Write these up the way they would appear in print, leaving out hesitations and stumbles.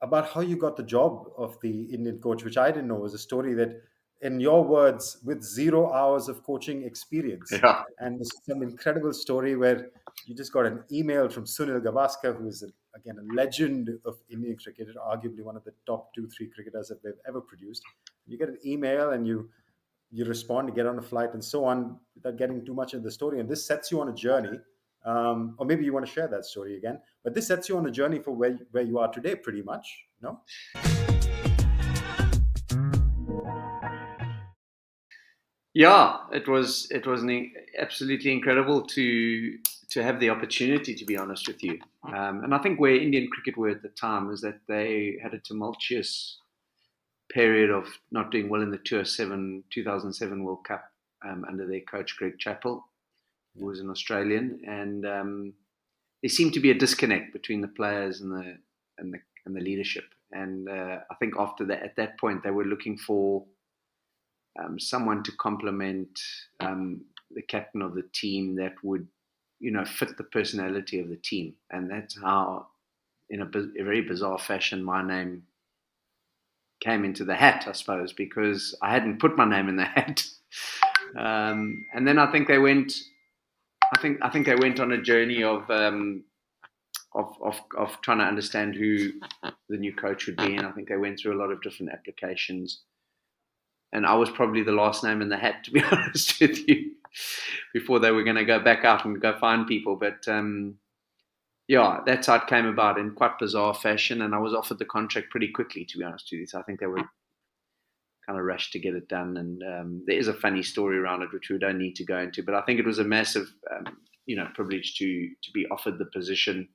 about how you got the job of the Indian coach, which I didn't know was a story that, in your words, with 0 hours of coaching experience. Yeah. And this is some incredible story where you just got an email from Sunil Gavaskar, who is, again, a legend of Indian cricket, arguably one of the top 2, 3 cricketers that they've ever produced. You get an email and you respond, you get on a flight and so on, without getting too much into the story. And this sets you on a journey. Or maybe you want to share that story again, but this sets you on a journey for where you are today, pretty much. No? Yeah, absolutely incredible to have the opportunity, to be honest with you. And I think where Indian cricket were at the time was that they had a tumultuous period of not doing well in the 2007 World Cup under their coach Greg Chappell, who was an Australian, and there seemed to be a disconnect between the players and the leadership. And I think after that, at that point, they were looking for someone to complement the captain of the team that would, fit the personality of the team. And that's how, in a very bizarre fashion, my name came into the hat, I suppose, because I hadn't put my name in the hat. And then I think they went. I think they went on a journey of trying to understand who the new coach would be, and I think they went through a lot of different applications. And I was probably the last name in the hat, to be honest with you, before they were going to go back out and go find people. But yeah, that's how it came about in quite bizarre fashion, and I was offered the contract pretty quickly, to be honest with you. So I think they were kind of rushed to get it done. And there is a funny story around it, which we don't need to go into. But I think it was a massive, privilege to be offered the position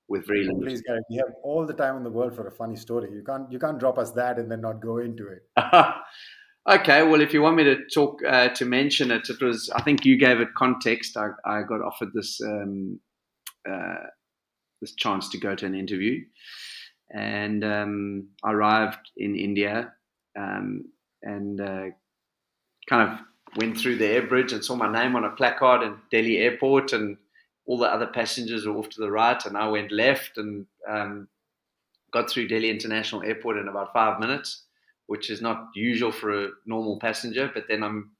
with very limited. Please, Gary, we have all the time in the world for a funny story. You can't drop us that and then not go into it. Okay, well, if you want me to talk to mention it, it was, I think you gave it context. I got offered this this chance to go to an interview, and I arrived in India and kind of went through the air bridge and saw my name on a placard in Delhi airport, and all the other passengers were off to the right, and I went left and got through Delhi International Airport in about 5 minutes, which is not usual for a normal passenger. But then I'm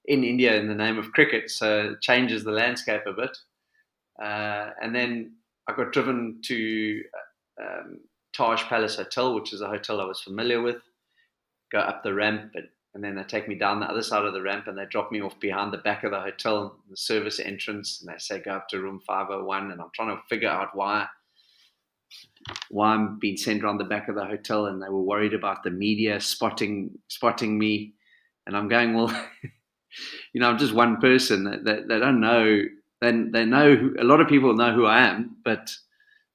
in India in the name of cricket, so it changes the landscape a bit. And then I got driven to Taj Palace Hotel, which is a hotel I was familiar with. Go up the ramp, and then they take me down the other side of the ramp, and they drop me off behind the back of the hotel, the service entrance, and they say go up to room 501. And I'm trying to figure out why I'm being sent around the back of the hotel, and they were worried about the media spotting me. And I'm going, well, I'm just one person. They don't know. They know a lot of people know who I am, but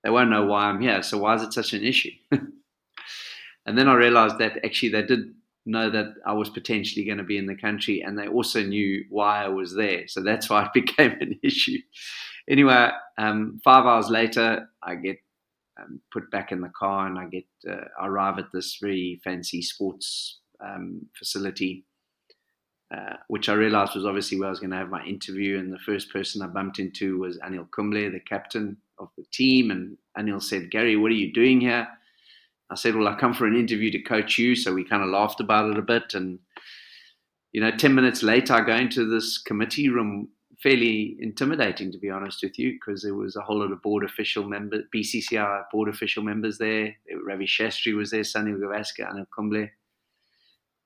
they won't know why I'm here. So why is it such an issue? And then I realized that actually they did know that I was potentially going to be in the country, and they also knew why I was there. So that's why it became an issue. Anyway, 5 hours later, I get put back in the car, and I arrive at this very fancy sports facility, which I realized was obviously where I was going to have my interview. And the first person I bumped into was Anil Kumble, the captain of the team. And Anil said, "Gary, what are you doing here?" I said, "Well, I come for an interview to coach you." So we kind of laughed about it a bit. And 10 minutes later, I go into this committee room, fairly intimidating, to be honest with you, because there was a whole lot of board official members, BCCI board official members there. Ravi Shastri was there, Sunil Gavaskar, Anil Kumble.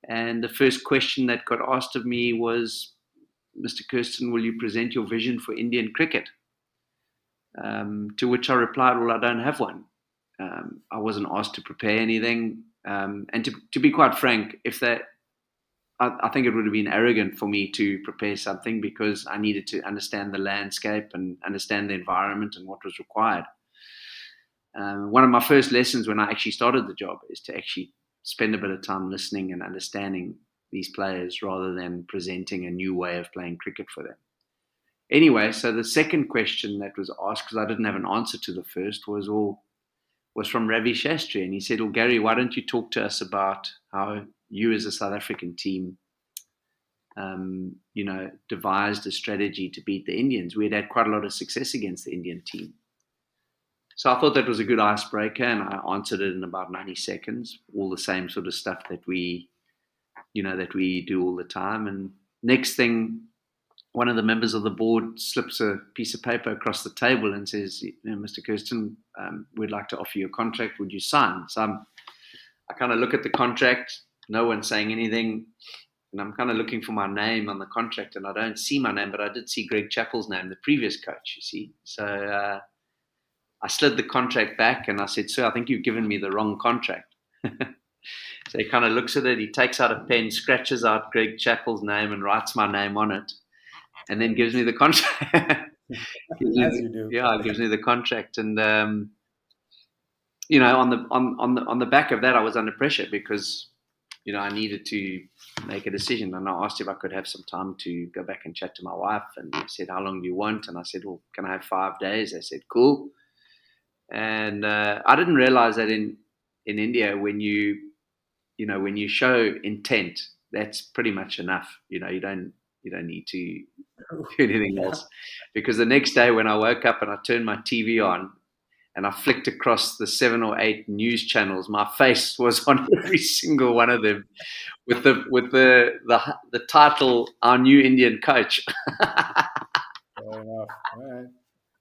And the first question that got asked of me was, "Mr. Kirsten, will you present your vision for Indian cricket?" To which I replied, "Well, I don't have one." I wasn't asked to prepare anything. And to be quite frank, I think it would have been arrogant for me to prepare something, because I needed to understand the landscape and understand the environment and what was required. One of my first lessons when I actually started the job is to actually spend a bit of time listening and understanding these players rather than presenting a new way of playing cricket for them. Anyway, so the second question that was asked, because I didn't have an answer to the first, was from Ravi Shastri. And he said, "Well, Gary, why don't you talk to us about how you as a South African team devised a strategy to beat the Indians? We'd had quite a lot of success against the Indian team." So I thought that was a good icebreaker, and I answered it in about 90 seconds. All the same sort of stuff that we do all the time. And next thing, one of the members of the board slips a piece of paper across the table and says, Mr. Kirsten, we'd like to offer you a contract. Would you sign? So I kind of look at the contract. No one's saying anything. And I'm kind of looking for my name on the contract, and I don't see my name, but I did see Greg Chappell's name, the previous coach, you see. So I slid the contract back and I said, sir, I think you've given me the wrong contract. So he kind of looks at it, he takes out a pen, scratches out Greg Chappell's name and writes my name on it, and then gives me the contract. As you do. Yeah, gives me the contract. And on the back of that, I was under pressure because I needed to make a decision, and I asked if I could have some time to go back and chat to my wife. And they said, "How long do you want?" And I said, "Well, can I have 5 days?" They said, "Cool." And I didn't realize that in India, when you show intent, that's pretty much enough. You don't need to do anything else. Because the next day when I woke up and I turned my TV on and I flicked across the 7 or 8 news channels, my face was on every single one of them with the title, "Our New Indian Coach." Fair enough. All right.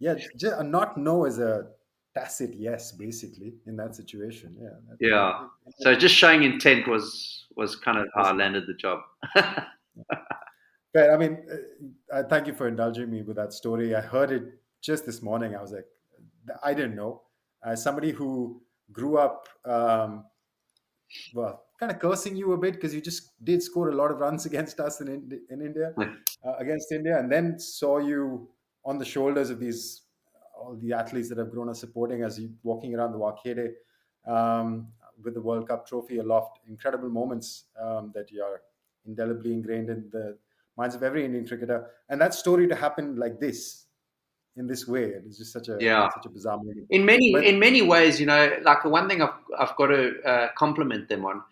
Yeah, a not no is a tacit yes, basically, in that situation. Yeah. Yeah. So just showing intent was kind of how I Listen, landed the job. fair. I mean, thank you for indulging me with that story. I heard it just this morning. I was like, I didn't know. As somebody who grew up, well, kind of cursing you a bit because you just did score a lot of runs against us in India, against India, and then saw you on the shoulders of these all the athletes that have grown up supporting us, you walking around the Wakede with the World Cup trophy aloft. Incredible moments that you are indelibly ingrained in the minds of every Indian cricketer. And that story to happen like this, in this way, it's just Yeah. such a bizarre moment. In many But in many ways, like the one thing I've got to compliment them on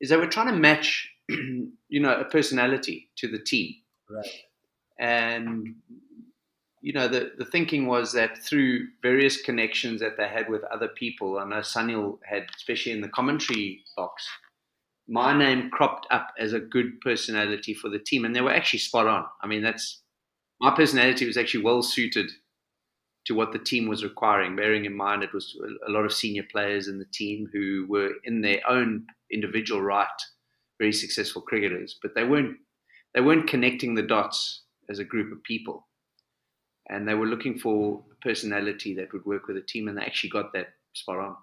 is they were trying to match, a personality to the team. right, And the thinking was that through various connections that they had with other people, I know Sunil had, especially in the commentary box, my name cropped up as a good personality for the team, and they were actually spot on. I mean, that's my personality was actually well suited to what the team was requiring, bearing in mind it was a lot of senior players in the team who were in their own individual right very successful cricketers, but they weren't connecting the dots as a group of people, and they were looking for a personality that would work with the team, and they actually got that spot on.